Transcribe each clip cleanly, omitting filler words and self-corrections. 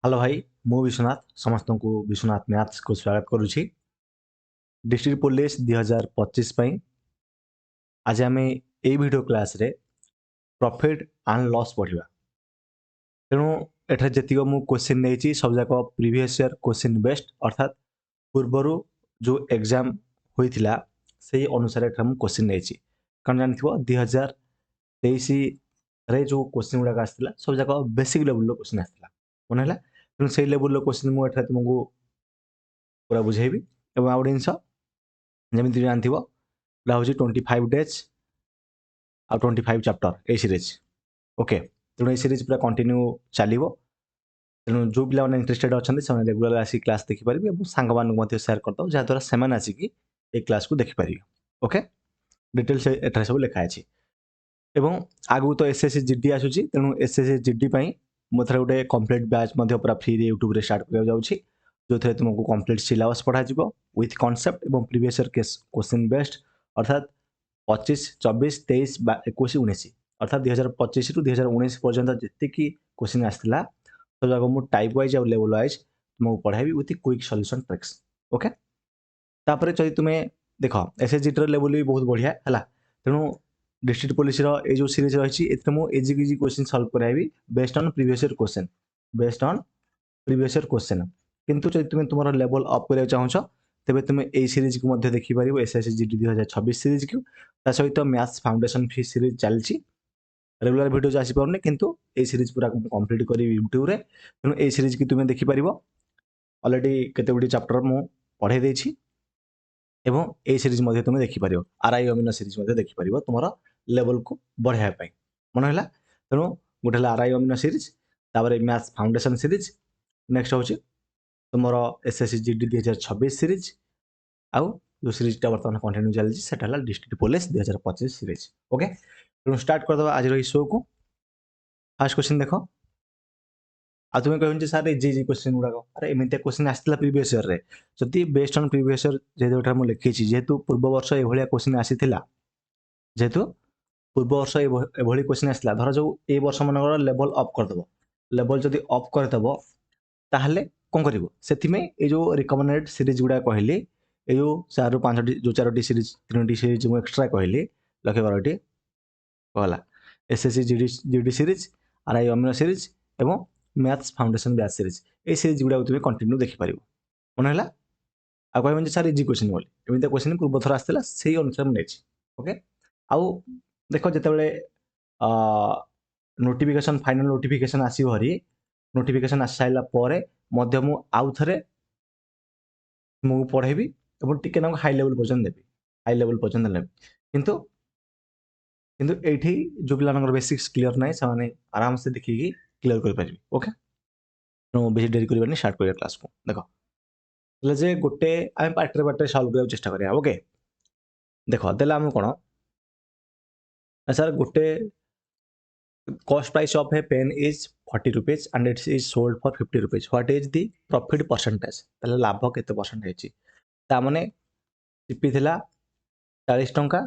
Hello भाई मु विश्वनाथ समस्त को विश्वनाथ मैथ्स को स्वागत करुछि। डिस्ट्रिक्ट पुलिस 2025 आज आम ए वीडियो क्लास रे प्रॉफिट एंड लॉस पढ़िबा। तेणु एठार जतिक मु क्वेश्चन नहीं सब जाक प्रीवियस ईयर क्वेश्चन बेस्ड अर्थात पूर्वर जो एग्जाम होइथिला से अनुसार एठार मु क्वेश्चन नहीं कारण जानथिबो 2023 रे जो क्वेश्चन गुडा आसला सब जाक बेसिक लेवल क्वेश्चन आसला मन है तेणु से लेवल क्वेश्चन मुझे एठार तुमको पूरा बुझेबी। एवं आउ जिन जमी जानथिबो हूँ 25 डेज आ 25 चैप्टर ए सीरीज ओके। तेणु ये सीरीज पूरा कंटिन्यू चलो। तेणु जो पिला इंटरेस्टेड अच्छा से रेगुलर आसी क्लास देखिपारे और सांग मानक सेयार करदे जहाँद्वारा से आसिक ये क्लास को देखिपारे ओके। डिटेल्स एठार सब लिखाई एवं आगु तो एसएससी जीडी आसूची तेणु एसएससी जीडी मुझे गोटे कंप्लीट बैच पूरा फ्री यूट्यूब रे स्टार्ट कर जाऊँगी जो थे तुमको कंप्लीट सिलेबस पढ़ा विथ कॉन्सेप्ट और प्रीवियस ईयर क्वेश्चन बेस्ड अर्थात 25, 24, 23, 21, 19 अर्थात 2025 रु 2019 पर्यंत जितकी क्वेश्चन आसाला सब जाक मुझे टाइप वाइज और लेवल वाइज तुमको पढ़ाई with quick solution tricks okay. तापर जब तुम्हें देख एसएसजी लेवल भी बहुत बढ़िया है तेणु डिस्ट्रिक्ट पुलिस ये जो सीरीज रही है मुझे इजी इजी क्वेश्चन सॉल्व कराइबी based on previous year question किंतु जब तुम तुम लेवल अप करने चाहूँ तेरे तुम्हें यही सीरीज को देखिपर एसएससी जीडी 2026 सीरीज को सहित मैथ्स फाउंडेशन फी सीरीज चलती रेगुलर वीडियो आसपारे किंतु ये सीरीज पूरा कंप्लीट कर यूट्यूब रे तेणु ये सीरीज की तुम्हें देखिपर ऑलरेडी केते गुडी चैप्टर मु पढ़ाई देछि एवं ये सीरीज तुम देखिपर आरआई अमीनो सीरीज देखिपर तुम लेवल को बढ़ाई मन है तेणु गोटे आरआई अमीनो सीरीज तापर मैथ्स फाउंडेशन सीरीज नेक्स्ट हूँ तुम एसएससी जीडी 2026 सीरीज आउ जो सीरीजटा बर्तमान कंटिन्यू चलती है डिस्ट्रिक्ट पुलिस 2025 सीरीज ओके। तेणु स्टार्ट करदे आज शो को। फास्ट क्वेश्चन देख आ तुम्हें कहूँ सर इजी इजी क्वेश्चन गुड़ाक अरे एमती क्वेश्चन आसाला प्रीवियस ईयर रे जदि बेस्ड ऑन प्रीवियस ईयर जेहेतु मुझे लिखी जेहेतु पूर्व वर्ष ये क्वेश्चन आसीथिला जेहेतु पूर्व वर्ष ये क्वेश्चन आसला धर जो ए वर्ष मन लेवल अप करदेव लेवल जदि अप करदेव ताहले कौन कर ये जो रिकमेंडेड सीरीज गुड़ा कहली ये जो 4-5 जो 4टी सीरीज 3टी सीरीज मुझे एक्सट्रा कहली लक्ष्य 12टी कहला एसएससी जीडी सीरीज आरआई अमीनो सीरीज एवं मैथ्स फाउंडेशन बैच सीरीज ये सीरीज गुड़ा तुम्हें कंटिन्यू देखिपर मन है आ कह सर इजी क्वेश्चन बोली एमती क्वेश्चन पूर्व थर आसाला से अनुसार मुझे ओके। आउ देख जिते नोटिफिकेशन फाइनल नोटिफिकेशन आसो हरी नोटिफिकेशन आसी सारा मु आउ थे तुमको पढ़ेबी और टिके ना हाई लेवल पर्यटन देवी हाई लेवल पर्यटन नेबी किंतु किंतु एठी जो पिलानकर बेसिक्स क्लियर ना से आराम से देखिए क्लियर कर पारिबे ओके। तो बेसी देरी करबानी स्टार्ट करिया क्लास को देख जे गोटे आम पार्टे बाटे सॉल्व करने चेष्टा करिया ओके। देख देला हम कोन सर गोटे cost price of a pen is 40 rupees and it is sold for 50 rupees. What is the profit percentage? ताले लाभ केते परसेंट हेची ता माने सीपी थिला 40 टंका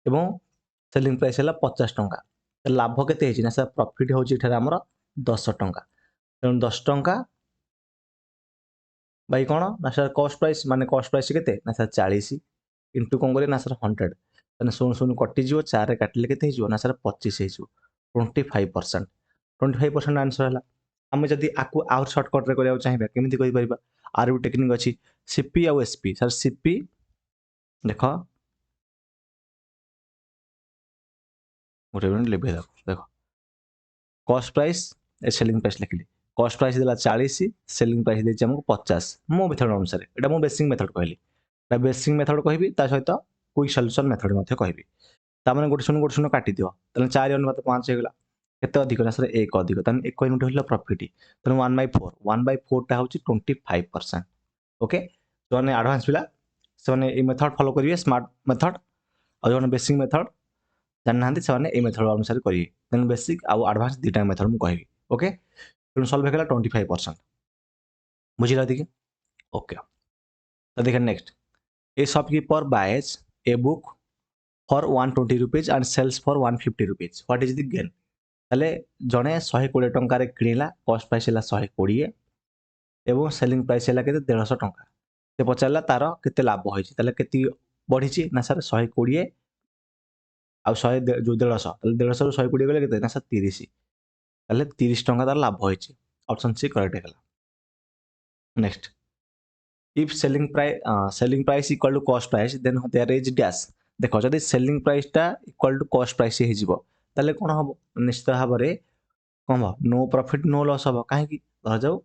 एवं सेलिंग प्राइस हला 50 टंका ताले लाभ केते हेची ना सर प्रॉफिट होची इठारे हमर 10 टंका तेणु 10 टंका बाई कोन ना सर कॉस्ट प्राइस केते ना सर 40 इंटू कोन करे ना सर 100 तने 0 कटि जिवो 4 रे काटिले केते हेजिवो ना सर 25 हेजिवो 25% आंसर है। आम जदि आपको आउट सर्टकट रे करिया चाहिए केमिति करि परिबा आर भी टेक्निक अछि सीपी आ एसपी सर सीपी देख गोटे मिनट लिखे देख कॉस्ट प्राइस ए सेलिंग प्राइस लिखली कॉस्ट प्राइस देला 40 सेलिंग प्राइस देछि हमको 50 मो मेथड अनुसार एटा मो बेसिक मेथड कहली एटा बेसिक मेथड कहबी ता सहित क्विक सॉल्यूशन मेथड मध्ये कहबी ता माने गोटे शून्य काटी दियो तने 4:5 हेगला केते अधिक ना सर 1 अधिक तने 1 यूनिट होला प्रॉफिट तने 1/4 टा होची 25% ओके। जो माने एडवांस पिला से माने ए मेथड फॉलो करिवे स्मार्ट मेथड और जो बेसिक मेथड जानना हंती से माने ए मेथड अनुसार करिवे तने बेसिक आ एडवांस दुटा मेथड मु कहबी ओके। तने सॉल्व हेगला 25% बुझिला दिके ओके। तो देखा next A shopkeeper boys a book for 120 rupees and sells for 150 rupees what is the gain ताले जने 120 टंका रे किनिला कॉस्ट प्राइस हला 120 एवं सेलिंग प्राइस है के 150 टंका से पचारा तार के लाभ होती के बढ़ी ना सर 120 आ 100 जो 150 150 रू 120 गले के ना सर 30 30 टंका तार लाभ होती ऑप्शन सी करेक्ट है। Next if selling price equal to cost price then there is dash देख जब सेलिंग प्राइसटा इक्वल टू कॉस्ट प्राइस हो कौन हम निश्चित भाव में कौन हम नो प्रॉफिट नो लॉस हम कहीं धर जाऊ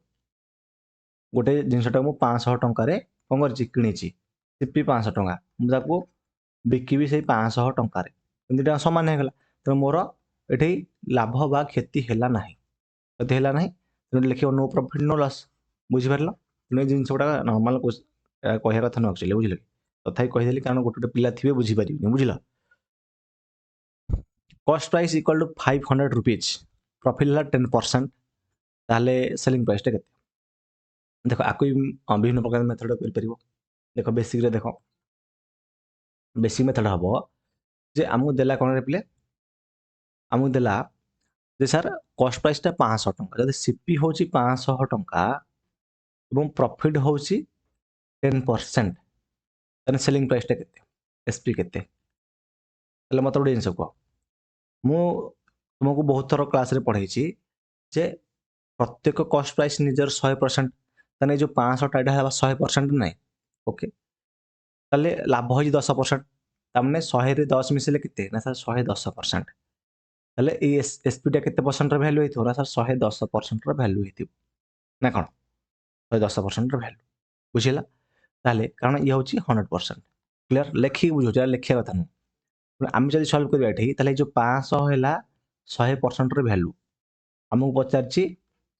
गोटे जिनटा मुझे 500 टकर कौन कर सीपी 500 टका मुझे बिकबी से 500 टकर दुटा सामान होगा तेणु मोर ये लाभ बा क्षति है ना जब है ना तेणु लिख नो प्रॉफिट नो लॉस बुझीपार तेणु जिन गुड़ा नर्माल कह कथा नुह एक्चुअली बुझे तथा कहीदेली कारण गोटे पिला थे बुझीपारे बुझल cost price equal to 500 rupees profit है 10% ताहले सेलिंग प्राइसटा के देख आपको विभिन्न प्रकार मेथड कर देख बेसिक रे देख बेसिक मेथड हम जे आमको देला कौन पिले आमको देला जे सर कॉस्ट प्राइसटा 500 टंका जब सीपी हूँ 500 टंका और प्रॉफिट हूँ 10% तेन सेलिंग प्राइसटा के एसपी के मत गोटे जिन कह मु तुमको बहुत थर क्लास रे पढ़ाई जे प्रत्येक कॉस्ट प्राइस निजर 100% ताने जो 500 टाइटा है 100% नहीं ओके ताले लाभ हो 10% तामने 100 रे 10 मिसले किते ना सर 110% ताले ए एसपीटा केते परसेंट रे वैल्यू हेथो ना सर 110% रे वैल्यू हेथि ना कोन 110% रे वैल्यू बुझिला ताले कारण ये होची 100% क्लियर लेखि बुझो लेखिया कथा नु आम जदि सॉल्व करबा एठी ताले जो 500 हैला 100% रे वैल्यू हमको पचारची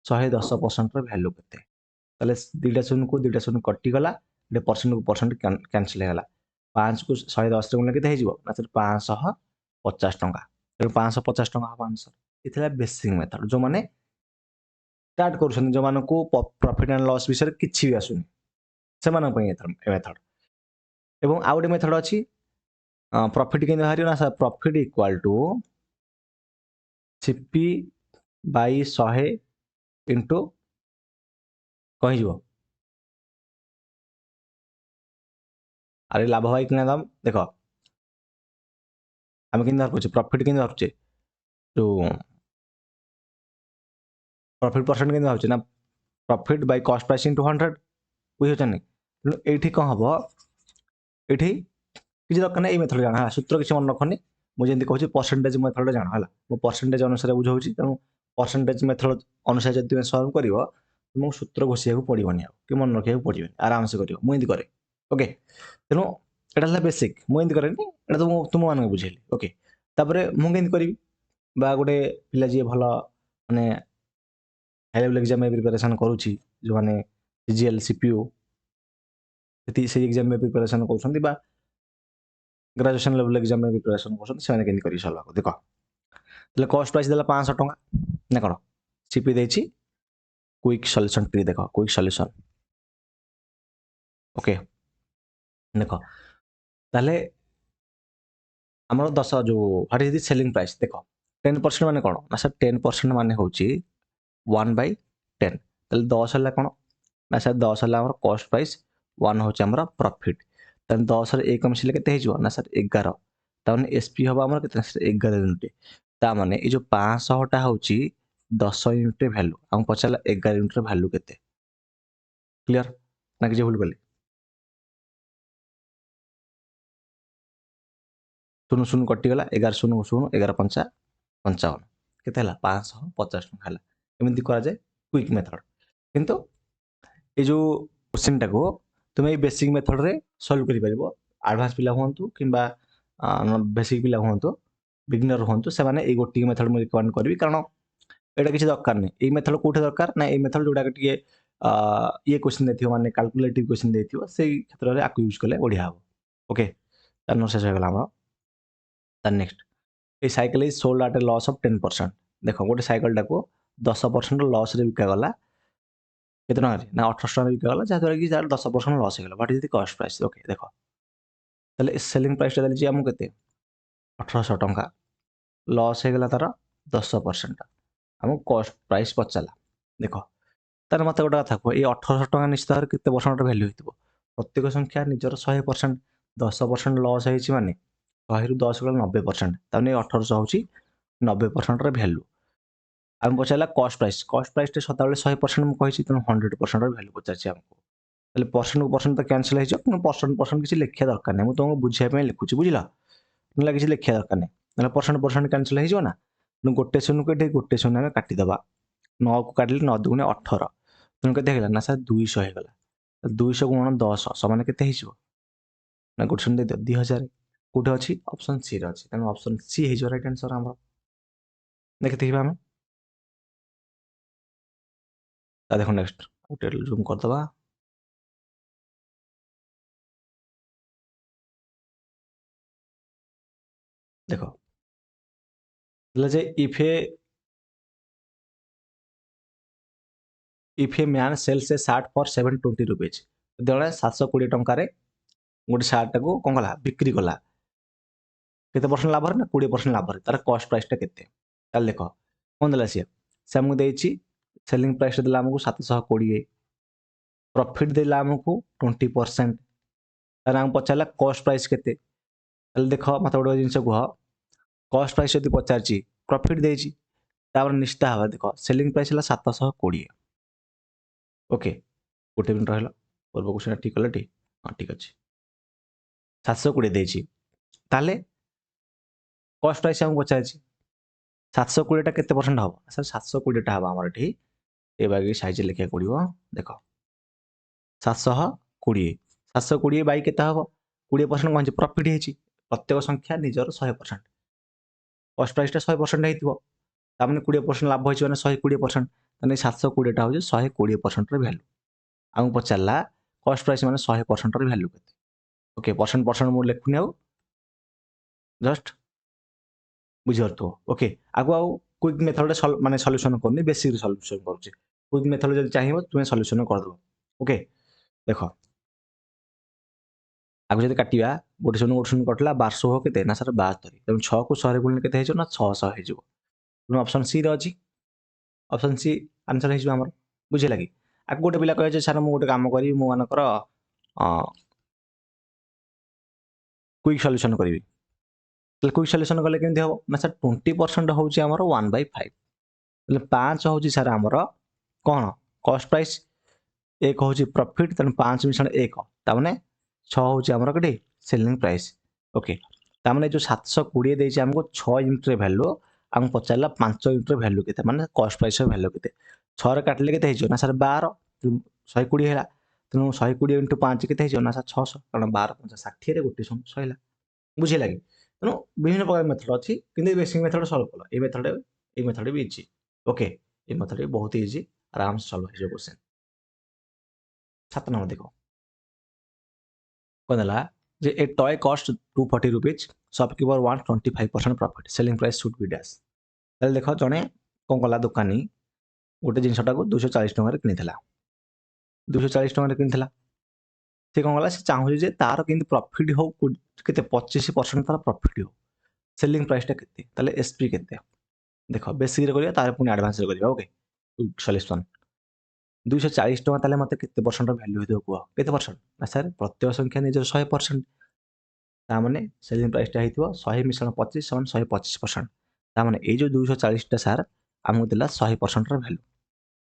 110% रे वैल्यू केते ताले दुटा शून्य को दुटा शून्य कटि गला गोटे परसेंट को परसेंट कैंसिल हो गला 5 को 110 रे गुणा केते हे जिवो ना सर 550 टंका तेणु 550 टंका हम आंसर ये बेसिक मेथड जो माने स्टार्ट कर जो मान को प्रॉफिट एंड लॉस विषय किसी भी आसुनी से मेथड एवं आउ गोटे मेथड अच्छी प्रॉफिट के बाहर ना sir profit equal to CP by 100 into कही अरे लाभ भाई कि दाम देख आम कि प्रॉफिट के भावचे जो प्रॉफिट परसेंट के भावचे ना profit by cost price into 100 बुझे ये कौन हम ये किसी दरकार ना मेथड जाना सूत्र किसी मन रखनी मुझे कहूँ परसेंटेज मेथड जाना है मो परसेंटेज अनुसार बुझाऊँ तेणु परसेंटेज मेथड अनुसार जब तुम सल्व कर तुमको सूत्र घोषिया पड़ोनी कि मन रखा पड़े आराम से कर मुझे करे ओके तेणु यहाँ बेसिक मुझे कैनि यहाँ तो तुम मान बुझेली ओके तापर मुझे करी गोटे पिला जी भल मानने हाई लेवल एग्जाम प्रिपरेशन करुच्ची जो मैंने सीजीएल सीपीयू से एग्जाम में प्रिपरेशन कर ग्रेजुएशन लेवल एग्जाम में प्रिपरेशन कर सल्व देख तो कॉस्ट प्राइस देला 500 टंका ना कौन सीपी देछि क्विक सॉल्यूशन ट्री देख क्विक सॉल्यूशन ओके देख ताले आमर 10 जो what is the selling price देख 10% माने कौन ना सर 10% माने होची 1/10 ताले 10 है कौन ना सर 10 है आमर कॉस्ट प्राइस 1 होची आमर प्रॉफिट ताले 10 रे 1 मिसले केते हे जो ना सर 11 ताने एसपी हबा आमर केते 11 यूनिट ता माने ए जो 500 टा होची 10 यूनिट वैल्यू हम पचाला 11 यूनिट वैल्यू केते क्लियर ना कि जे भूल गली शून्य शून्य कटिगला 11 शून्य शून्य 11 पंचा 55 केते हला 550 टका हला एमती करा जाए क्विक मेथड किंतु ये जो क्वेश्चन टाको तुम ये बेसिक मेथड रे सॉल्व करि परिबो एडवांस पिला होंतु किंबा बेसिक पिला होंतु बिगिनर होंतु से माने ए गोटी मेथड मु रिकमेंड करबी कारण एटा किसी दरकार नहीं ए मेथड कोठे दरकार ना ए मेथड जोडा के ये क्वेश्चन देथियो माने कैलकुलेटिव क्वेश्चन देथियो से क्षेत्र रे आकु यूज करले बढ़िया हो ओके तनो शेष हो गला हम next A cycle is sold at A loss of 10% देखो गोटे साइकिल टाको 10% लॉस रे बिका गला केते टका रे ना 18 टका बिका गला जहाद्वारा कि 10% लॉस हो गला what is the cost price okay देखो ताले सेलिंग प्राइस टा देली हमु केते 1800 टका लॉस हो गला तार 10% हमु कॉस्ट प्राइस पचाला देखो ତାହେଲେ ମୋତେ ଗୋଟେ କଥା କୁହ, ଏଇ 1800 ଟଙ୍କା ନିଶ୍ଚିତ ଭାବରେ କେତେ ପରସେଣ୍ଟର ଭ୍ୟାଲ୍ୟୁ ହେଇଥିବ? ପ୍ରତ୍ୟେକ ସଂଖ୍ୟା ନିଜର 100%, 10% ଲସ୍ ହେଇଛି ମାନେ 100ରୁ 10 ଗଲେ 90%, ତାମାନେ ଏଇ 1800 ହେଉଛି 90%ର ଭ୍ୟାଲ୍ୟୁ। ଆମେ ପଚାରିଲା କଷ୍ଟ ପ୍ରାଇସଟା ସଦାବେଳେ 100% ମୁଁ କହିଛି, ତେଣୁ 100%ର ଭ୍ୟାଲ୍ୟୁ ପଚାରିଛି ଆମକୁ। ତାହେଲେ ପରସେଣ୍ଟକୁ ପରସେଣ୍ଟ ତ କ୍ୟାନସଲ୍ ହେଇଯିବ, କିନ୍ତୁ ପରସେଣ୍ଟ କିଛି ଲେଖିବା ଦରକାର ନାହିଁ, ମୁଁ ତୁମକୁ ବୁଝିବା ପାଇଁ ଲେଖୁଛି, ବୁଝିଲ? ନହେଲେ କିଛି ଲେଖିବା ଦରକାର ନାହିଁ, ନହେଲେ ପରସେଣ୍ଟ କ୍ୟାନସଲ୍ ହେଇଯିବ ନା। ତେଣୁ ଗୋଟେ ଶୂନକୁ ଏଠି ଗୋଟେ ଶୂନ ଆମେ କାଟିଦେବା, 9କୁ କାଟିଲେ 9 ଦୁଗୁଣେ 18, ତେଣୁ କେତେ ହେଇଗଲା ନା ସାର୍ 200 ହେଇଗଲା। 200 ଗୁଣନ 10 ସମାନ କେତେ ହେଇଯିବ ନା ଗୋଟେ ଶୂନ ଦେଇଦିଅ 2000। କୋଉଠି ଅଛି? ଅପସନ୍ ସି ରେ ଅଛି, ତେଣୁ ଅପସନ୍ ସି ହେଇଯିବ ରାଇଟ୍ ଆନ୍ସର ଆମର। ଦେଖିଥିବା ଆମେ ଦେଖ ନେକ୍ସଟ ଗୋଟେ ଜୁମ୍ କରିଦେବା। ଦେଖ ଯେ if a man sells a shirt for 720 rupees, ଯେତେବେଳେ 720 ଟଙ୍କାରେ ଗୋଟେ ସାର୍ଟଟାକୁ କ'ଣ କଲା? ବିକ୍ରି କଲା। କେତେ ପରସେଣ୍ଟ ଲାଭରେ? ନା 20% ଲାଭରେ। ତାର କଷ୍ଟ ପ୍ରାଇସଟା କେତେ? ତାହେଲେ ଦେଖ କ'ଣ ଦେଲା ସିଏ? ସେ ଆମକୁ ଦେଇଛି ସେଲିଂ ପ୍ରାଇସଟା ଦେଲା ଆମକୁ 720, ପ୍ରଫିଟ୍ ଦେଲା ଆମକୁ 20%। ତାହେଲେ ଆମକୁ ପଚାରିଲା କଷ୍ଟ ପ୍ରାଇସ୍ କେତେ? ତାହେଲେ ଦେଖ ମୋତେ ଗୋଟେ ଜିନିଷ କୁହ, କଷ୍ଟ ପ୍ରାଇସ୍ ଯଦି ପଚାରିଛି, ପ୍ରଫିଟ୍ ଦେଇଛି, ତାପରେ ନିଶ୍ଚିତ ଭାବରେ ଦେଖ ସେଲିଂ ପ୍ରାଇସ୍ ହେଲା 720। ଓକେ, ଗୋଟେ ମିନିଟ୍ ରହିଲ, ପୂର୍ବ କ୍ୱେଶ୍ଚନଟା ଠିକ୍ କଲେ ଟି? ହଁ ଠିକ୍ ଅଛି, 720 ଦେଇଛି। ତାହେଲେ କଷ୍ଟ ପ୍ରାଇସ୍ ଆମକୁ ପଚାରିଛି, 720ଟା କେତେ ପରସେଣ୍ଟ ହେବ? ସାର୍ 720ଟା ହେବ ଆମର ଏଠି ଏ ବାଗି ସାଇଜରେ ଲେଖିବାକୁ ପଡ଼ିବ। ଦେଖ 720 ବାଇ କେତେ ହେବ? 20% କ'ଣ ହେଇଛି? ପ୍ରଫିଟ୍ ହେଇଛି। ପ୍ରତ୍ୟେକ ସଂଖ୍ୟା ନିଜର 100%, କଷ୍ଟ ପ୍ରାଇସଟା 100% ହେଇଥିବ, ତାମାନେ 20% ଲାଭ ହେଇଛି ମାନେ 120%, ତାହେଲେ 720ଟା ହେଉଛି 120%ର ଭ୍ୟାଲୁ। ଆମକୁ ପଚାରିଲା କଷ୍ଟ ପ୍ରାଇସ୍ ମାନେ 100%ର ଭ୍ୟାଲୁ କେତେ? ଓକେ, ପରସେଣ୍ଟ ମୁଁ ଲେଖୁନି, ଆଉ ଜଷ୍ଟ ବୁଝିପାରୁଥିବ। ଓକେ, ଆଗକୁ ଆଉ କ୍ୱିକ୍ ମେଥଡ଼ରେ ମାନେ ସଲ୍ୟୁସନ୍ କରୁନି, ବେସିକ୍ରେ ସଲ୍ୟୁସନ୍ କରୁଛି। କ୍ୱିକ୍ ମେଥଡ଼ ଯଦି ଚାହିଁବ ତୁମେ ସଲ୍ୟୁସନ୍ କରିଦେବ। ଓକେ, ଦେଖ ଆଗକୁ ଯଦି କାଟିବା, ଗୋଟେ ଶୂନ କଟିଲା, 1200 କେତେ? ନା ସାର୍ 72, ତେଣୁ 6କୁ 100ରେ ଗୁଣିଲେ କେତେ ହେଇଯିବ? ନା 600 ହେଇଯିବ। ତେଣୁ ଅପସନ୍ ସିରେ ଅଛି, ଅପସନ୍ ସି ଆନ୍ସର ହେଇଯିବ ଆମର। ବୁଝିଲା କି? ଆଗକୁ ଗୋଟେ ପିଲା କହିବେ ଯେ ସାର୍ ମୁଁ ଗୋଟେ କାମ କରିବି, ମୁଁ ମାନଙ୍କର କ୍ୱିକ୍ ସଲ୍ୟୁସନ୍ କରିବି। ତାହେଲେ କ୍ୱିକ୍ ସଲ୍ୟୁସନ୍ କଲେ କେମିତି ହେବ? ନା ସାର୍ 20% ହେଉଛି ଆମର 1/5, ତାହେଲେ 5 ହେଉଛି ସାର୍ ଆମର କ'ଣ? କଷ୍ଟ ପ୍ରାଇସ୍, 1 ହେଉଛି ପ୍ରଫିଟ୍, ତେଣୁ 5 ମିଶଣ 1, ତାମାନେ 6 ହେଉଛି ଆମର କେତେ? Selling price. ଓକେ, ତାମାନେ ଯେଉଁ 720 ଦେଇଛି ଆମକୁ 6 ୟୁନିଟ୍ରେ ଭ୍ୟାଲୁ, ଆମକୁ ପଚାରିଲା 5 ୟୁନିଟ୍ର ଭ୍ୟାଲୁ କେତେ, ମାନେ କଷ୍ଟ ପ୍ରାଇସ୍ର ଭ୍ୟାଲୁ କେତେ? 6ରେ କାଟିଲେ କେତେ ହେଇଯିବ? ନା ସାର୍ 12, 120 ହେଲା, ତେଣୁ 120 × 5 କେତେ ହେଇଯିବ? ନା ସାର୍ 600, କାରଣ 12 × 5 60ରେ ଗୋଟେ ଶୂନ ସରିଲା। ବୁଝିଲା କି? ତେଣୁ ବିଭିନ୍ନ ପ୍ରକାର ମେଥଡ଼ ଅଛି, କିନ୍ତୁ ଏଇ ବେସିକ୍ ମେଥଡ଼ ସଲ୍ଭ କଲ। ଏଇ ମେଥଡ଼ ବି ଇଜି। ଓକେ, এই ମେଥଡ଼ ବି ବହୁତ ଇଜି, ଆରାମସେ ସଲ୍ଭ ହେଇଯିବ କ୍ୱେଶ୍ଚନ୍। 7 ନମ୍ବର ଦେଖ କ'ଣ ଦେଲା ଯେ ଏ toy cost 240 rupees, shopkeeper want 25% profit, selling price should be dash. ତାହେଲେ ଦେଖ ଜଣେ କ'ଣ କଲା, ଦୋକାନୀ ଗୋଟେ ଜିନିଷଟାକୁ 240 ଟଙ୍କାରେ କିଣିଥିଲା। 240 ଟଙ୍କାରେ କିଣିଥିଲା, ସେ କ'ଣ କଲା, ସେ ଚାହୁଁଛି ଯେ ତାର କେମିତି ପ୍ରଫିଟ୍ ହଉ, କେତେ? 25% ତାର ପ୍ରଫିଟ୍ ହଉ। ସେଲିଂ ପ୍ରାଇସ୍ଟା କେତେ? ତାହେଲେ ଏସ୍ପି କେତେ? ଦେଖ ବେସିକ୍ରେ କରିବା, ତାର ପୁଣି ଆଡ଼ଭାନ୍ସରେ କରିବା। ଓକେ, ସଲ୍ୟୁସନ୍ 240 ଟଙ୍କା, ତାହେଲେ ମୋତେ କେତେ ପରସେଣ୍ଟର ଭ୍ୟାଲ୍ୟୁ ହେଇଥିବ କୁହ? କେତେ ପରସେଣ୍ଟ? ନା ସାର୍ ପ୍ରତ୍ୟେକ ସଂଖ୍ୟା ନିଜର 100%, ତାମାନେ ସେଲିଂ ପ୍ରାଇସ୍ଟା ହେଇଥିବ 100 ମିଶଣ 25 ସମାନ 125%, ତାମାନେ ଏଇ ଯେଉଁ 240ଟା ସାର୍ ଆମକୁ ଦେଲା 100%ର ଭ୍ୟାଲୁ।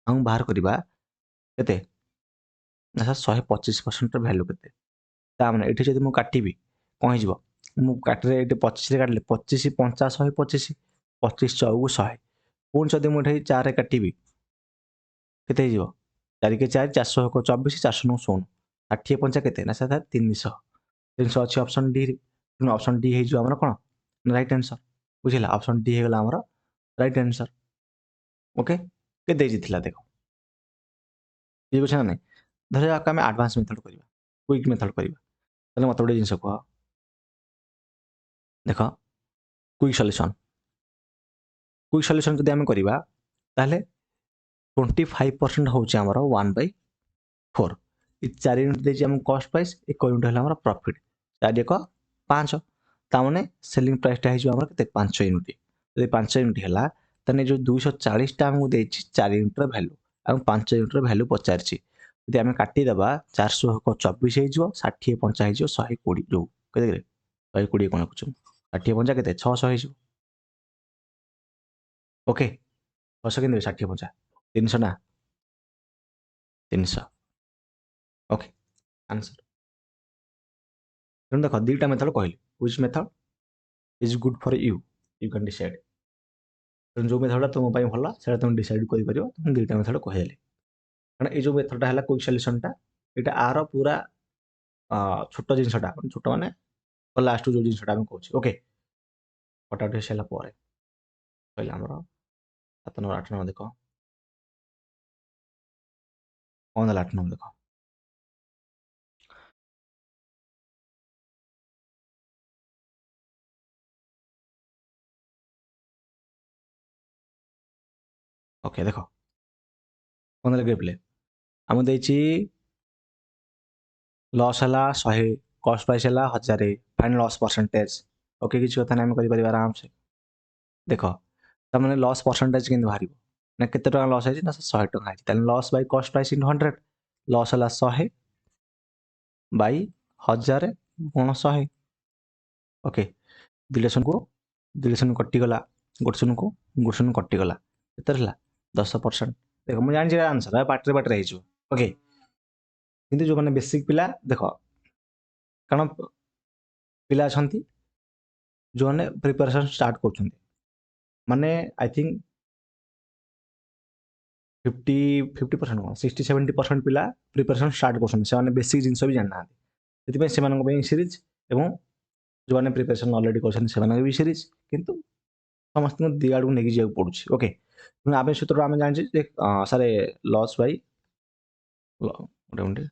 ଆମକୁ ବାହାର କରିବା କେତେ? ନା ସାର୍ 125%ର ଭ୍ୟାଲୁ କେତେ? ତାମାନେ ଏଠି ଯଦି ମୁଁ କାଟିବି କ'ଣ ହେଇଯିବ? ମୁଁ କାଟିଲେ ଏଠି 25ରେ କାଟିଲେ 25 × 5 125, 25 ଚଉକୁ 100, ପୁଣି ଯଦି ମୁଁ ଏଠି 4ରେ କାଟିବି କେତେ ହେଇଯିବ? 4 × 4 4 × 24, 4 × 9 16, 60 × 5 କେତେ? ନା ସାର୍ 300 ଅଛି ଅପସନ୍ ଡିରେ, ତେଣୁ ଅପସନ୍ ଡି ହେଇଯିବ ଆମର କ'ଣ? Right answer. ବୁଝିଲା? ଅପସନ୍ ଡି ହେଇଗଲା ଆମର ରାଇଟ୍ ଆନ୍ସର। ଓକେ, କେତେ ଦେଇଥିଲା ଦେଖ, ଠିକ୍ ଅଛି ନା ନାହିଁ? ଧର ଆକୁ ଆମେ ଆଡ଼ଭାନ୍ସ ମେଥଡ଼ କରିବା, କ୍ୱିକ୍ ମେଥଡ଼ କରିବା, ତାହେଲେ ମୋତେ ଗୋଟେ ଜିନିଷ କୁହ, ଦେଖ କ୍ୱିକ୍ ସଲ୍ୟୁସନ୍ ଯଦି ଆମେ କରିବା, ତାହେଲେ 25% ହେଉଛି ଆମର 1/4। ଏ 4 ୟୁନିଟ୍ ଦେଇଛି ଆମକୁ କଷ୍ଟ ପ୍ରାଇସ୍, 1 ୟୁନିଟ୍ ହେଲା ଆମର ପ୍ରଫିଟ୍, 4 × 5, ତାମାନେ ସେଲିଂ ପ୍ରାଇସ୍ଟା ହେଇଯିବ ଆମର କେତେ? 5 ୟୁନିଟ୍। ଯଦି 5 ୟୁନିଟ୍ ହେଲା, ତାହେଲେ ଯେଉଁ 240ଟା ଆମକୁ ଦେଇଛି 4 ୟୁନିଟ୍ର ଭ୍ୟାଲୁ, ଆଉ 5 ୟୁନିଟ୍ର ଭ୍ୟାଲୁ ପଚାରିଛି। ଯଦି ଆମେ କାଟିଦେବା 400 କ 24 ହେଇଯିବ, 60 5 ହେଇଯିବ 120 ଯୋଉ କେତେ 120 କ'ଣ ଲେଖୁଛୁ 60 5 କେତେ 600 ହେଇଯିବ। ଓକେ 600 କେମିତି 60 5 300 ନା 300 ଓକେ आंसर। ତେଣୁ ଦେଖ ଦୁଇଟା ମେଥଡ଼ କହିଲି which method is good for you you can decide। ତେଣୁ ଯେଉଁ ମେଥଡ଼ଟା ତୁମ ପାଇଁ ଭଲ ସେଇଟା ତୁମେ ଡିସାଇଡ୍ କରିପାରିବ। ମୁଁ ଦୁଇଟା ମେଥଡ଼ କହିଦେଲି କାରଣ ଏଇ ଯେଉଁ ମେଥଡ଼ଟା ହେଲା କ୍ୱିକ୍ ସଲ୍ୟୁସନ୍ଟା ଏଇଟା ଆର ପୁରା ଛୋଟ ଜିନିଷଟା ଛୋଟ ମାନେ ଲାଷ୍ଟ ଯେଉଁ ଜିନିଷଟା ଆମେ କହୁଛି। ଓକେ କଟାକଟି ହେଇସାରିଲା ପରେ କହିଲେ ଆମର 7 ନମ୍ବର 8 ନମ୍ବର ଦେଖ କ'ଣ ଦେଲା 8 ନମ୍ବର ଦେଖ ଓକେ ଦେଖ କ'ଣ ଦେଲେ ଗ୍ରେପ୍ଲେ ଆମକୁ ଦେଇଛି ଲସ୍ ହେଲା 100 କଷ୍ଟ ପ୍ରାଇସ୍ ହେଲା 1000 ଫାଇନାଲ୍ ଲସ୍ ପରସେଣ୍ଟେଜ୍। ଓକେ କିଛି କଥା ନାହିଁ ଆମେ କରିପାରିବା ଆରାମସେ। ଦେଖ ତାମାନେ ଲସ୍ ପରସେଣ୍ଟେଜ୍ କେମିତି ବାହାରିବ ନା କେତେ ଟଙ୍କା ଲସ୍ ହେଇଛି ନା 100 ଟଙ୍କା ହେଇଛି ତାହେଲେ ଲସ୍ ବାଇ କଷ୍ଟ ପ୍ରାଇସ୍ ଇଣ୍ଟୁ 100 ଲସ୍ ହେଲା 100 ବାଇ 1000 ଗୁଣ 100। ଓକେ ଦୁଇଟା ଶୂନକୁ କଟିଗଲା ଗୋଟେ ଶୂନକୁ କଟିଗଲା କେତେ ହେଲା 10%। ଦେଖ ମୁଁ ଜାଣିଛି ଆନ୍ସର ପାଟିରେ ହେଇଯିବ। ଓକେ କିନ୍ତୁ ଯେଉଁମାନେ ବେସିକ୍ ପିଲା ଦେଖ କାରଣ ପିଲା ଅଛନ୍ତି ଯେଉଁମାନେ ପ୍ରିପାରେସନ୍ ଷ୍ଟାର୍ଟ କରୁଛନ୍ତି ମାନେ ଆଇ ଥିଙ୍କ 50% କ'ଣ 60-70% ପିଲା ପ୍ରିପାରେସନ୍ ଷ୍ଟାର୍ଟ କରୁଛନ୍ତି ସେମାନେ ବେସିକ୍ ଜିନିଷ ବି ଜାଣିନାହାନ୍ତି। ସେଥିପାଇଁ ସେମାନଙ୍କ ପାଇଁ ସିରିଜ୍ ଏବଂ ଯେଉଁମାନେ ପ୍ରିପାରେସନ୍ ଅଲରେଡ଼ି କରୁଛନ୍ତି ସେମାନଙ୍କ ବି ସିରିଜ୍ କିନ୍ତୁ ସମସ୍ତଙ୍କୁ ଦୁଇ ଆଡ଼କୁ ନେଇକି ଯିବାକୁ ପଡ଼ୁଛି। ଓକେ ତେଣୁ ଆମେ ସୂତ୍ରଟା ଆମେ ଜାଣିଛେ ଯେ ସାର୍ ଲସ୍ ବାଇ ଗୋଟେ ମିନିଟ୍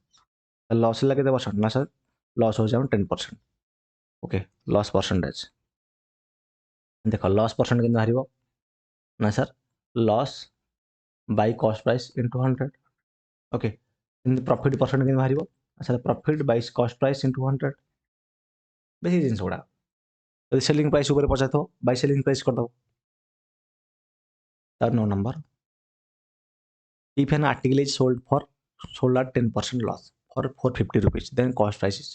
ଲସ୍ ହେଲା କେତେ ପରସେଣ୍ଟ ନା ସାର୍ ଲସ୍ ହେଉଛି ଆମର 10%। ଓକେ ଲସ୍ ପରସେଣ୍ଟେଜ୍ ଦେଖ ଲସ୍ ପରସେଣ୍ଟ କେମିତି ବାହାରିବ ନା ସାର୍ ଲସ୍ ବାଇ କଷ୍ଟ ପ୍ରାଇସ୍ ଇଣ୍ଟୁ 100। ଓକେ କିନ୍ତୁ ପ୍ରଫିଟ୍ ପରସେଣ୍ଟ କେମିତି ବାହାରିବ ସାର୍ ପ୍ରଫିଟ୍ ବାଇ କଷ୍ଟ ପ୍ରାଇସ୍ ଇଣ୍ଟୁ 100। ବେଶୀ ଜିନିଷ ଗୁଡ଼ା ଯଦି ସେଲିଂ ପ୍ରାଇସ୍ ଉପରେ ପଚାରିଥିବ ବାଇ ସେଲିଂ ପ୍ରାଇସ୍ କରିଦେବ। ତାର 9 number if an article is sold at 10% loss for 450 rupees then cost price is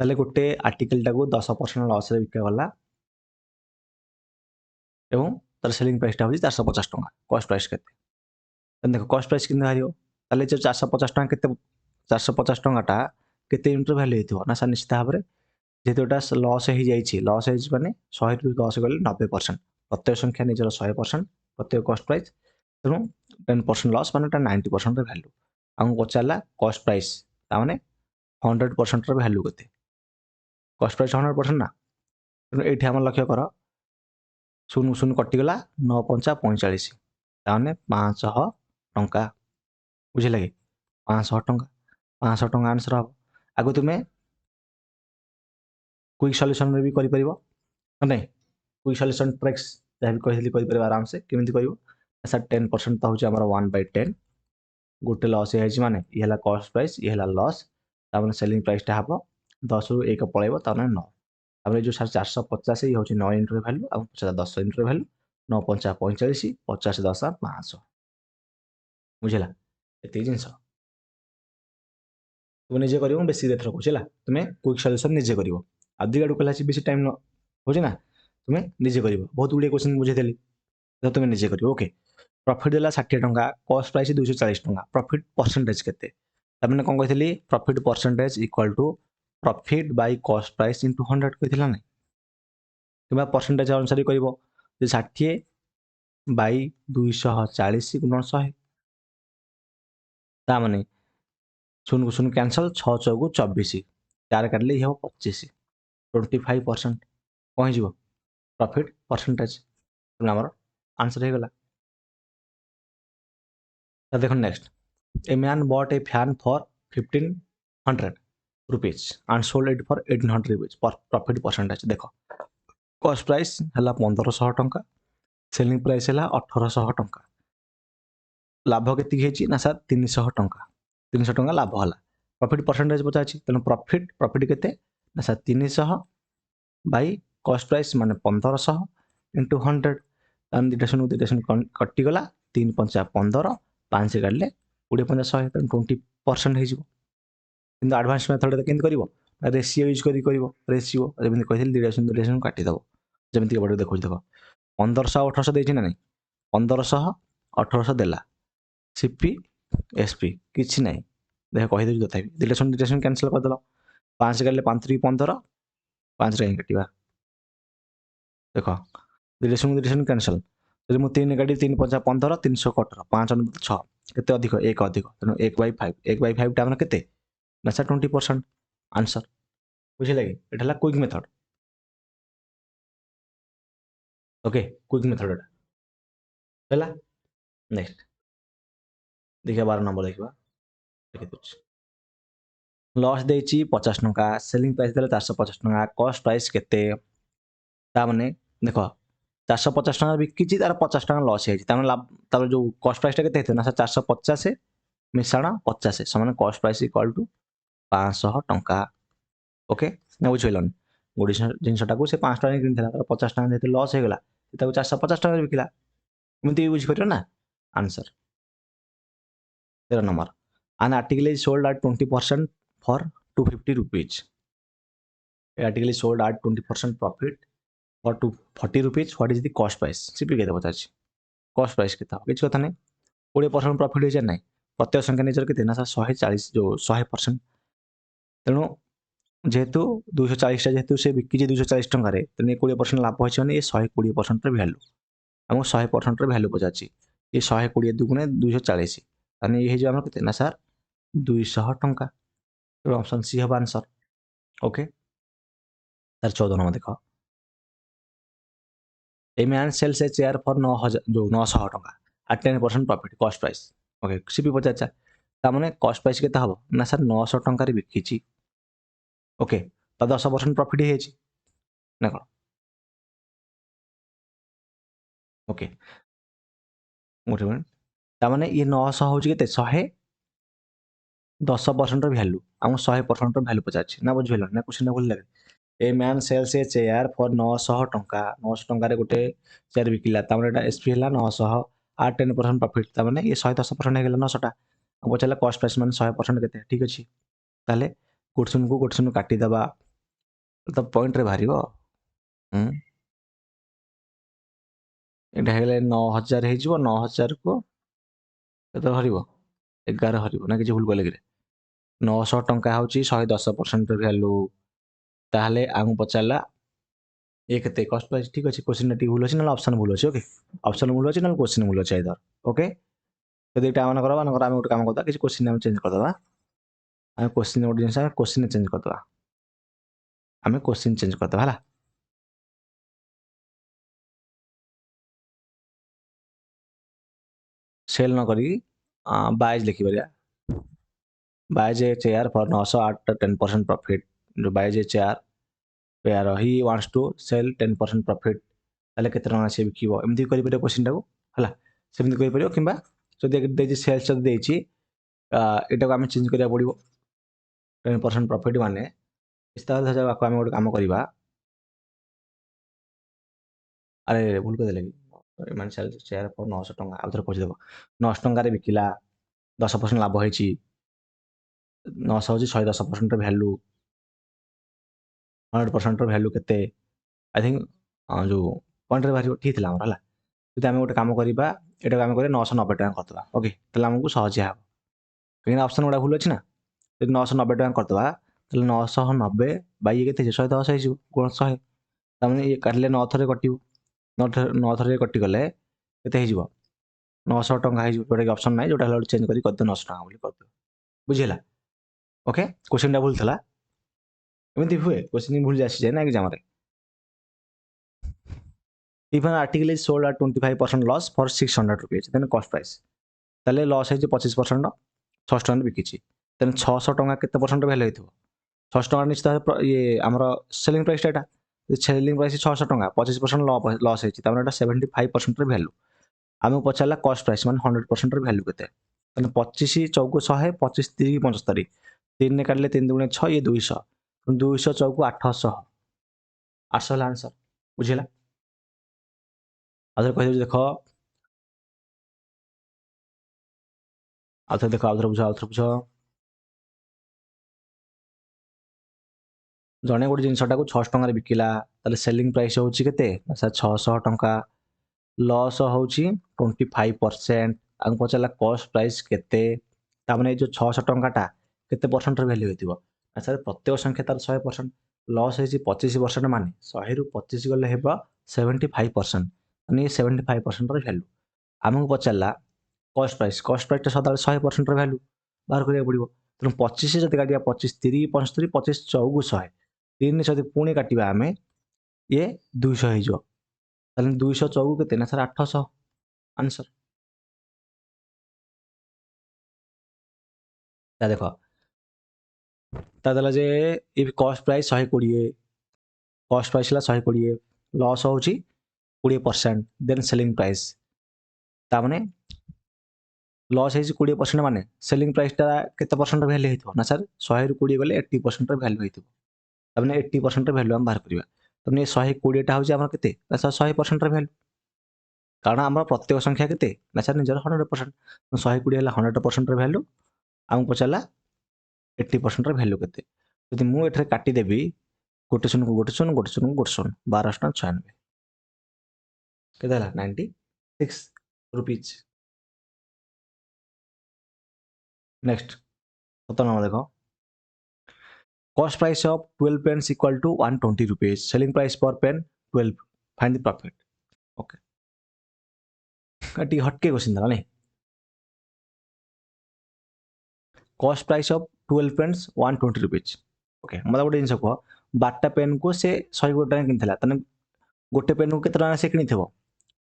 ତାହେଲେ ଗୋଟେ ଆର୍ଟିକଲଟାକୁ 10% ଲସ୍ରେ ବିକାଗଲା ଏବଂ ତାର ସେଲିଂ ପ୍ରାଇସଟା ହେଉଛି 450 ଟଙ୍କା। କଷ୍ଟ ପ୍ରାଇସ୍ କେତେ ଦେଖ କଷ୍ଟ ପ୍ରାଇସ୍ କେମିତି ବାହାରିବ ତାହେଲେ ଯେଉଁ 450 ଟଙ୍କା କେତେ 450 ଟଙ୍କାଟା କେତେ ୟୁନିଟ୍ର ଭ୍ୟାଲୁ ହେଇଥିବ ନା ସାର୍ ନିଶ୍ଚିତ ଭାବରେ ଯେହେତୁ ଏଇଟା ଲସ୍ ହେଇଯାଇଛି ମାନେ 100ରୁ 10 ଗଲେ 90% ପ୍ରତ୍ୟେକ ସଂଖ୍ୟା ନିଜର 100% ପ୍ରତ୍ୟେକ କଷ୍ଟ ପ୍ରାଇସ୍ ତେଣୁ 10% ଲସ୍ ମାନେ ଏଟା 90%ର ଭ୍ୟାଲୁ। ଆମକୁ ପଚାରିଲା କଷ୍ଟ ପ୍ରାଇସ୍ ତାମାନେ 100%ର ଭ୍ୟାଲୁ କେତେ କଷ୍ଟ ପ୍ରାଇସ୍ 100% ନା ତେଣୁ ଏଇଠି ଆମର ଲକ୍ଷ୍ୟ କର 0 କଟିଗଲା 9 5 45 ତାମାନେ 500 ଟଙ୍କା ବୁଝିଲେ କି 500 ଟଙ୍କା ଆନ୍ସର ହେବ। ଆଗକୁ ତୁମେ क्विक सॉल्यूशन भी करि परिबो नहीं क्विक सॉल्यूशन ट्रिक्स जहाँ भी कहली करि आराम से केमिति करिवो सर 10% तो होची हमर 1/10 गोटे लॉस है माने ये हला कॉस्ट प्राइस ये हला लॉस तामने सेलिंग प्राइस टा हबो 10 रु 1 पळेबो ताने 9 तामने जो 450 ये होची 9 इंटर वैल्यू आ 10 इंटर वैल्यू 9 5 45 50 10 500 बुझिला एते जिंस तुम निजे करिवो बेसी देथर कोछला तुमे क्विक सॉल्यूशन निजे करिवो आदि आड़ू कहला बेसी टाइम न हो ना तुम्हें निजे कर बहुत गुड़े क्वेश्चन बुझेदेली तो तुम्हें निजे कर। ओके प्रॉफिट देला 60 टंका कॉस्ट प्राइस 240 टंका प्रॉफिट परसेंटेज केते तमने कोन कहथली profit percentage equal to profit by cost price into 100 कहथिला नै किबा परसेंटेज अनुसार करिवो जे 60 बाय 240 गुणन 100 ता माने सुन कैंसल 6 चौगु 24 चार काटले हे 25 25% पहुँच प्रॉफिट परसेंटेज आमर आंसर हो गला। देखो next a man bot A fan for 1500 rupees and sold it for 1800 rupees profit percentage देखो कॉस्ट प्राइस है 1500 टंका सेलिंग प्राइस है 1800 टंका लाभ के ना सर 300 टंका लाभ है प्रॉफिट परसेंटेज पचार तेना प्रॉफिट के ना सर 300 बाई कॉस्ट प्राइस माने 1500 इंटू 100 दुटा शून्य कटिगला 3 5 15 5 କାଟିଲେ 20 50 100 ତେଣୁ 20% ହେଇଯିବ। କିନ୍ତୁ ଆଡଭାନ୍ସ ମେଥଡରେ କେମିତି କରିବ ରେସିଓ ୟୁଜ୍ କରି କରିବ ରେସିଓ ଯେମିତି କହିଥିଲି 2 କାଟିଦେବ ଯେମିତି ଏପଟେ ଦେଖୁଛି ଦେଖ 1500 1800 ଦେଇଛି ନା ନାହିଁ 1500 1800 ଦେଲା ସିପି ଏସପି କିଛି ନାହିଁ ଦେଖ କହିଦେଉଛି ତଥାପି 2 କ୍ୟାନସଲ କରିଦେଲ 5 କାଟିଲେ 5 3 15 5 ରେ କାଟିବା ଦେଖ 2 କ୍ୟାନସଲ ଯଦି ମୁଁ 3 କାଟି 3 5 15 300 କଟର 5 6 କେତେ ଅଧିକ 1 ଅଧିକ ତେଣୁ 1/5 ଟା ଆମର କେତେ ନା ସାର୍ 20% आंसर बुझे एटा है quick method okay quick method एटा है नेक्स्ट देखिए 12 नंबर देखा देखिए लॉस देची 50 टंका सेलिंग प्राइस देले 450 टंका कॉस्ट प्राइस केते तामने देखो 450 टंका बिकिची तार 50 टंका लॉस है तामने लाभ तार जो कॉस्ट प्राइस टा केते हेते ना 450 मिश्रण 50 समान कॉस्ट प्राइस इक्वल टू 500 टंका ओके ना बुझिलन गोटे जिनसटा से 5 टका किन 50 टका जेते लॉस हो गला 450 टका बिकिला एमती बुझी पार ना answer 13 number an article is sold at 20% for 250 rupees a article is sold at 20% profit for 240 rupees what is the cost price CP केते पचाछ cost price केता किछ कथा नै 20% प्रॉफिट हो जाय नै प्रत्यय संख्या नेचर केते ना 140 जो 100% तेणु जेहेतु 240 टा जेहेतु से बिकी 240 टंका रे तेने 20% लाभ होछ ने 120% रे वैल्यू हम 100% रे वैल्यू पचाछि ये 120 दुगुणे 240 ताने ये जो हम केते ना सर 200 टंका तो ऑप्शन सी हम आंसर ओके सर 14 नंबर देखो a man sells a chair for 9000 जो 900 टंका at 10% profit cost price okay CP पचाचा ता माने कॉस्ट प्राइस केता हबो ना सर 900 टंका रे बिकिछि ओके तो 10% प्रॉफिट हे छि ना कोन ओके मोटे मिनट ता माने ये 900 होछि केते 100 10% वैल्यू हम 100% वैल्यू पचाछि ना बुझिल ना क्वेश्चन भूल लगे a man sells a chair for 900 टंका 900 टंका रे गोटे चेयर बिकिला ता माने एटा एसपी हला 900 आ 10% प्रॉफिट ता माने ये 110% हे गेला 900 टा अब चला कॉस्ट प्राइस माने 100% केते ठीक अछि ताले क्वेश्चन को काटी दबा तो पॉइंट रे भारिबो एटा हे गेले 9000 हे जिवो 9000 को केते हरिबो 11 हरिबो ना कि भूल गले कि 900 टंका होची 110% वैल्यू ताहले आगु पचारला ये केते कॉस्ट प्राइस ठीक अछि क्वेश्चन टी भूल अछि ना ऑप्शन भूल अछि ओके ऑप्शन भूल अछि ना क्वेश्चन भूल अछि इधर ओके तो देटा मन करबा न कर हम गोटे काम करदा किछ क्वेश्चन हम चेंज कर दबा हम क्वेश्चन गोटे जिंस क्वेश्चन चेंज कर दबा हम क्वेश्चन चेंज कर दबा हला सेल न करी बाइज लिखि बरिया buys a chair for 908 10% profit जो buys a chair pair he wants to sell 10% profit ताले केते टका से बिकिबो एमती करि परियो क्वेश्चन टाको हला सेमती करि परियो किबा जदि देछि सेल्स जदि देछि एटा को हम चेंज करिया पड़िबो 10% प्रॉफिट माने इस्तार धजा को हम गोटे काम करिबा अरे भूल कर देले मान सेल शेयर फॉर 900 टंका आ थोर पहुंच देबो 900 टंका रे बिकिला 10% लाभ होइछि 900 होछि 110% रे वैल्यू 100% रे वैल्यू केते आई थिंक जो पॉइंट रे भारी ठीक थिला हमर हला जदि हम गोटे काम करिबा एटा काम करे 990 टका करतबा ओके तले हमकु सहज हे कहीं ऑप्शन गुडा भूल अछि ना जदि 990 टका करतबा तले 990 बाई केते 110 हे गुण 100 तामने ये काटले 9 थरे कटिबो 9 थरे कटि गले केते हे 900 टंका हे जोटा कि ऑप्शन नाही जोटा हला चेंज करी कर दे 900 टंका बोली कर दे बुझिला ओके क्वेश्चन टा भूल थला एमती हुए क्वेश्चन भूल जासी जाय ना एग्जाम रे if an article is sold at 25% loss for 600 rupees then cost price ताले लॉस है 25% 600 टका बिकिछि देन 600 टका केते परसेंट वैल्यू हेतिबो 600 टका निश्चित ये हमर सेलिंग प्राइस एटा सेलिंग प्राइस 600 टका 25% लॉस है तामने एटा 75% रे वैल्यू आमे पचारला कॉस्ट प्राइस माने 100% रे वैल्यू केते तने 25 चौको 100 25 30 75 3 ने काटले 3 दुणे 6 ये 200 200 चौको 800 800 आंसर बुझिला अगर कहि देखो आउ थे देख आउ थे बुझ जड़े गोटे जिनटा को 600 टकर बिकिला सेलिंग प्राइस हूँ के 600 टंका लॉस हूँ 25%। आगे पचारा कॉस्ट प्राइस केते तामने जो 600 टंकाटा केते परसेंट वैल्यू होइतिबो सर प्रत्येक संख्या तार 100% लॉस है 25% माने 100 रु 25 गले हेबो 75% माने 75% वैल्यू आमको पचारा कॉस्ट प्राइस सदा 100% वैल्यू बाहर करिया पड़िबो तेणु 25 जति काटिया 25 30 75 25 चौकु 100 3 जति पुणी काटिबा आमे ये 200 हो जो ताले 200 चौकु केते ना सर 800 आंसर ता देखो ता देला जे ए कॉस्ट प्राइस 120 कॉस्ट प्राइस ला 120 लॉस होउची 20% देन सेलिंग प्राइस ता माने लॉस है 20% माने सेलिंग प्राइस टा केते परसेंट वैल्यू हेतो ना सर 100 रु 20 गले 80% वैल्यू हेतो ता माने 80% वैल्यू हम बाहर करिबा तो ने 120 टा होची हमर केते ना सर 100% वैल्यू कारण हमर प्रत्येक संख्या केते ना सर निजर 100% 120 हला 100% वैल्यू हमको पचाला 80% वैल्यू केते यदि मु एठरे काटी देबी गोटे शून्य को गोटे शून्य गोटे शून्य को गोटे शून्य 1296 केते हला 96 रुपीज। नेक्स्ट 17 नंबर देखो cost price of 12 pens equal to 120 rupees selling price per pen 12 find the profit okay कटी हटके क्वेश्चन था नहीं cost price of 12 pens 120 rupees okay मतलब गोटे जिनस कह 12टा पेन को से 100 गोटे किनला तने गोटे पेन को केते से किनिथिबो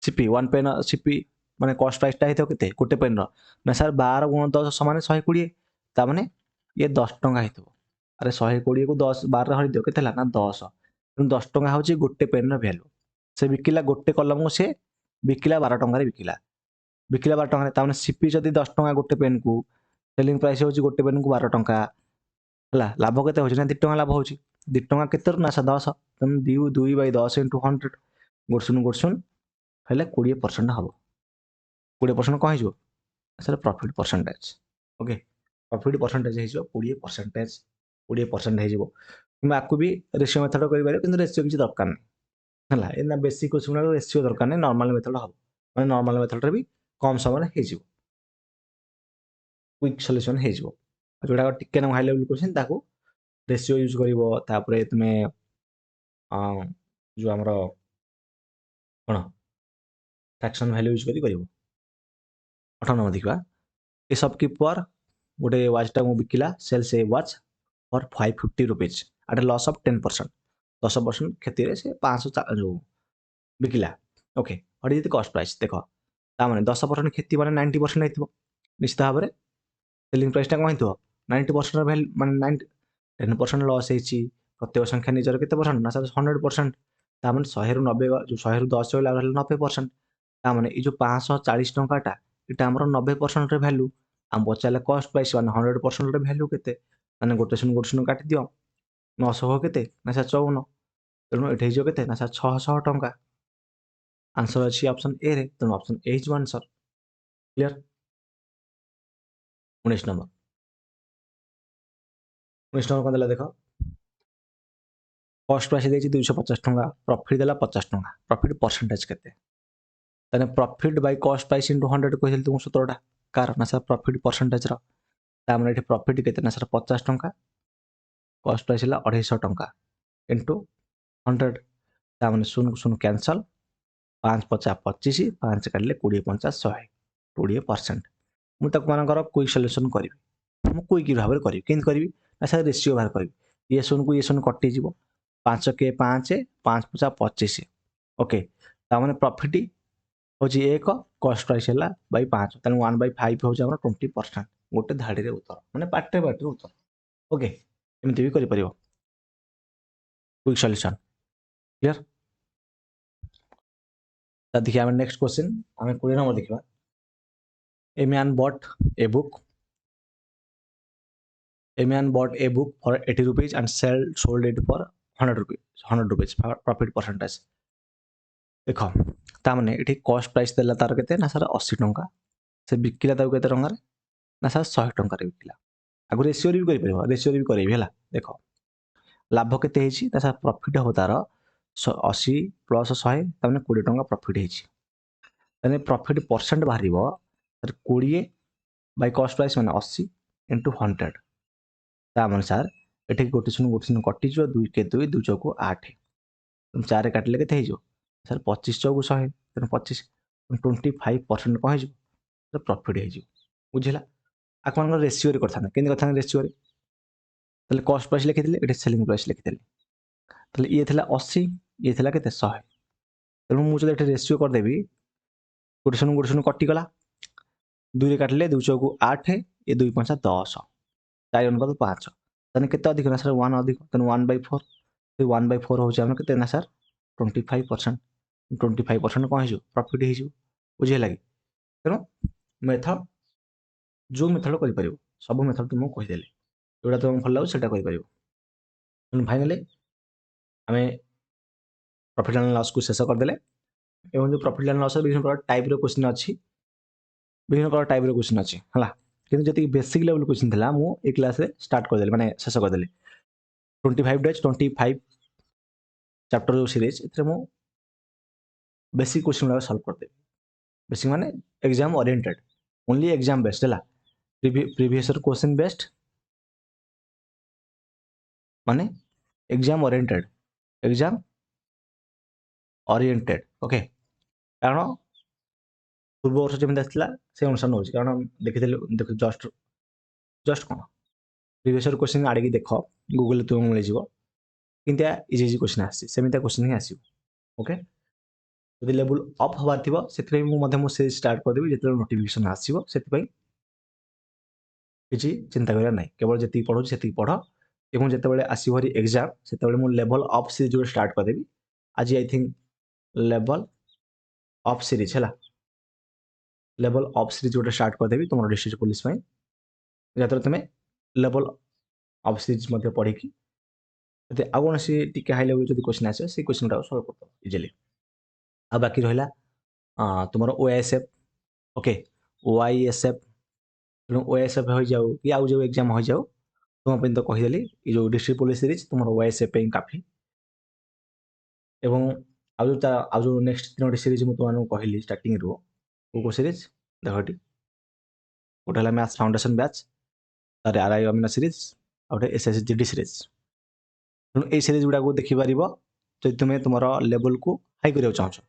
सीपी 1 पेन सीपी माने कॉस्ट प्राइस टा हेतो केते गोटे पेन रो ना सर 12 गुण 10 समान 120 ता माने ये 10 टंका हेतो अरे 120 को 10 12 हरि दियो केते ला ना 10 तेणु 10 टंका होची गोटे पेन रो वैल्यू से बिकिला गोटे कलम को से बिकिला 12 टंका रे बिकिला 12 टंका ता माने सीपी जदी 10 टंका गोटे पेन को सेलिंग प्राइस होची गोटे पेन को 12 टंका हला लाभ केते होची ना 2 टंका लाभ होची 2 टंका केते ना 10 तेणु 2 बाय 10 into 100 गोरसुन हेले 20% हबो 20% कौन हो sir profit percentage okay profit percentage हो 20% 20% हो कि आपको भी रेशियो मेथड कर रेशियो किसी दरकार नहीं है ना बेसिक क्वेश्चन रेशियो दरकार नहीं नॉर्मल मेथड हम मैंने नॉर्मल मेथड भी कम समय हो क्विक सॉल्यूशन हो जोड़ा टिके ना हाई लेवल क्वेश्चन ताको रेशियो यूज कर तुम्हें जो आमर कौन फ्रैक्शन वैल्यू यूज कर 18 नंबर देखा ए शॉपकीपर गोटे वाचटा बिकिला सेल से watch for 550 rupees at loss of 10% 10% क्षति से 500 जो बिकिला ओके हटी जी कॉस्ट प्राइस देख ताने 10% क्षति मैंने 90% नहीं निश्चित भाव में सेलिंग प्राइस कौन हो 90% वैल्यू माने 10% लॉस होती प्रत्येक संख्या निजर के ना सर 100% ताने 100 रु 90 जो 100 रु 10 गला 90% ताने ये जो 540 टंकाटा यहाँ आम 90% वैल्यू आम पचारे कॉस्ट प्राइस मैंने 100% वैल्यू के गोटे शून्य काटि दियो 900 के ना सर 54 तेणु ये के ना सर 600 टंका आंसर अच्छी ऑप्शन ए रे तेणु option A is answer clear 19 number 19 number कौन देख कॉस्ट प्राइस देखिए 250 टंका प्रॉफिट देला 50 टंका प्रॉफिट परसेंटेज केते ताने profit by cost price into 100 कहल तुम सूत्रटा कार ना सर प्रॉफिट परसेंटेज रो ता माने एठी प्रॉफिट केते ना सर 50 टंका कॉस्ट प्राइस हला 250 टंका इनटू 100 ता माने 0 कैंसल 5 50 25 5 काटले 20 50 100 20% मु तक मानकर क्विक सॉल्यूशन करी मु क्विक भाव में करी केन करी ना सर रेशियो बाहर करी ये शून्य को ये शून्य कटि जीवो 5 के 5 5 50 25 ओके ता माने प्रॉफिट हूँ 1 कॉस्ट प्राइस है बै 5 तेणु 1/5 हूँ 20% गोटे धाड़ी उत्तर मैंने पार्टे उत्तर ओके एमती भी कर क्विक सॉल्यूशन क्लियर देखिए आम नेक्स्ट क्वेश्चन आम 20 नंबर देखा a man bot a book A man bought a book for 80 rupees and sold it for 100 rupees profit percentage देख ताने ये कॉस्ट प्राइस देला तार केते ना सर 80 टंका से बिकिला ताको केते टंका ना सर 100 टंकार बिकिला आगु रेशियो भी करि परबो रेशियो भी करेबी हला देखो लाभ केते हेछि ना सर प्रॉफिट हो तार 80 प्लस 100 तमने 20 टंका प्रॉफिट हेछि तने प्रॉफिट परसेंट बाहरिबो सर 20 बाय कॉस्ट प्राइस माने 80 इनटू 100 ता अनुसार एठी गोटे सुन कटि जो 2 के 2 2 चौको 8 तुम 4 काटले केते हेजो सर 25 चौको 100 तने 25 25% कह हेजो सर प्रॉफिट हेजो बुझिला आकमान रेशियो रे करथाना केनि करथाना रेशियो रे ताले कॉस्ट प्राइस लिखिथिले एठी सेलिंग प्राइस लिखिथिले ताले ये थिला 80 ये थिला केते 100 तेणु मु जदि एठी रेशियो कर देबी गोटे सुन कटि गला 2 रे काटले 2 चौको 8 ये 2 5 10 4 अनुपात 5 तने केते अधिक ना सर 1 अधिक तने 1/4 से 1/4 हो जाम केते ना सर 25% 25% कौन हो प्रॉफिट हो बुझे लगे तेणु मेथड जो मेथड कर पारिबो सब मेथड तुमको कहिदेली जोटा तुमको भल लागो सेटा करि पारिबो तेणु फाइनली आमे प्रॉफिट एंड लॉस को शेष कर देले एवं जो प्रॉफिट एंड लॉस विभिन्न प्रकार टाइप रो क्वेश्चन अछि विभिन्न प्रकार टाइप रो क्वेश्चन अछि हला किंतु जति बेसिक लेवल क्वेश्चन थिला मु ए क्लास रे स्टार्ट कर देले माने शेष कर देले 25 डेज 25 चैप्टर जो सीरीज इतरे मु बेसिक क्वेश्चन गुड़ा सॉल्व कर देबी बेसिक माने exam oriented only exam based है प्रीवियस क्वेश्चन बेस्ड माने एग्जाम ओरिएंटेड ओके कारण पूर्व वर्ष जमी आसला से अनुसार नौ कारण देखी देख जस्ट जस्ट कौन प्रीवियस क्वेश्चन आड़े देख गूगल तुम मिल जाव किंतु इजी इजी क्वेश्चन आसमित क्वेश्चन ही आस ओके जब लेवल अप हबार थी से स्टार्ट करदेवी जो नोटिफिकेशन आसो से किसी चिंता करा ना केवल जी पढ़ू से पढ़ और जिते आसोरी एग्जाम से लेवल अप सीरीज जो स्टार्ट करदेवी आज I think level up series है लेवल अप सीरीज गोटे स्टार्ट करदेवी तुम डिस्ट्रिक्ट पुलिस जहाँ तुम लेवल अप सीरीज पढ़ी आउ कौन सी हाई लेवल जो क्वेश्चन आसे से क्वेश्चन गुड़ा सल्व कर इजिली आ बाकी रहा तुम ओएसएफ ओके ओआईएसएफ तेणु ओएसएफ हो जाऊ कि आउ जो एग्जाम हो जाऊ तुम तो कहीदेली ये जो डिस्ट्रिक्ट पुलिस सीरीज तुम ओएसएफ काफी एवं आउ जो नेक्स्ट 3 सीरीज मुझे तुमको कहली स्टार्टिंग रू को सीरीज देख गोटे मैथ्स फाउंडेशन बैच तार आरआई अमीनो सीरीज आउटे एसएसजीडी सीरीज तेणु ये सीरीज गुड़ा को देखिपर जो तुम्हें तुम लेवल को हाई करने चाहो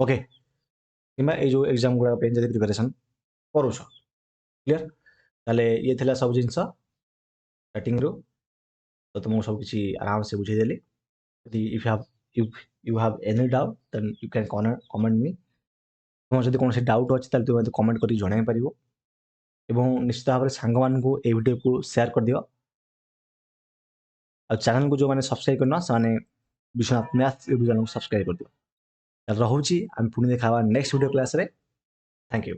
ओके कि जो एग्जाम गुड़ा प्रिपरेशन करुच क्लीयर ताले ये थिला सब जिनस स्टार्टिंग रू तो तुमको सब किसी आराम से बुझेदेली if you have any doubt then you can comment me तुम जब कौन डाउट अच्छे तुम कमेंट कर जन पार निश्चित भाव में सांग मान ये वीडियो को शेयर कर दियो और चैनल को जो मैंने सब्सक्राइब करना से विश्वनाथ मैथ्स यूट्यूब चैनल को सब्सक्राइब कर दियो रोचे आम पुणी देखा नेक्स्ट वीडियो क्लास रे थैंक यू।